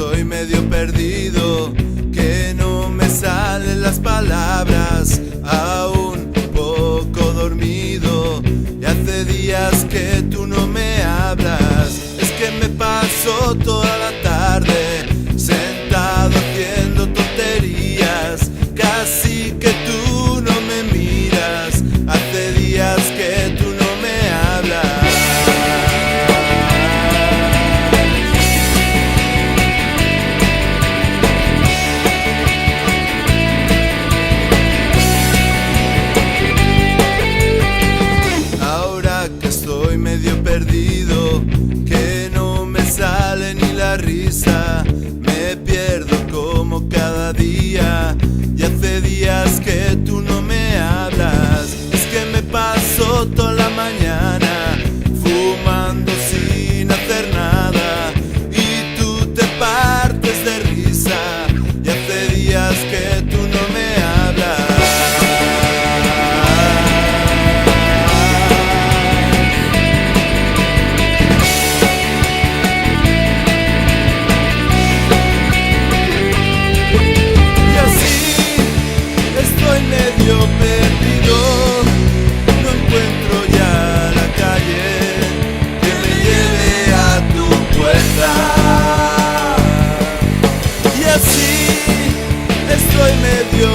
estoy medio perdido, que no me salen las palabras, aún poco dormido, y hace días que tú no me hablas. Es que me paso toda la tarde sentado haciendo tonterías, casi que tú no me miras, hace días que tú no me hablas. Ahora que estoy medio perdido, que no me sale ni la risa, me pierdo como cada día, y hace días que tú no me hablas. Es que me paso toda la mañana fumando sin hacer nada, y tú te partes de risa, y hace días que tú no me hablas. Estoy medio perdido, no encuentro ya la calle que me lleve a tu puerta. Y así estoy medio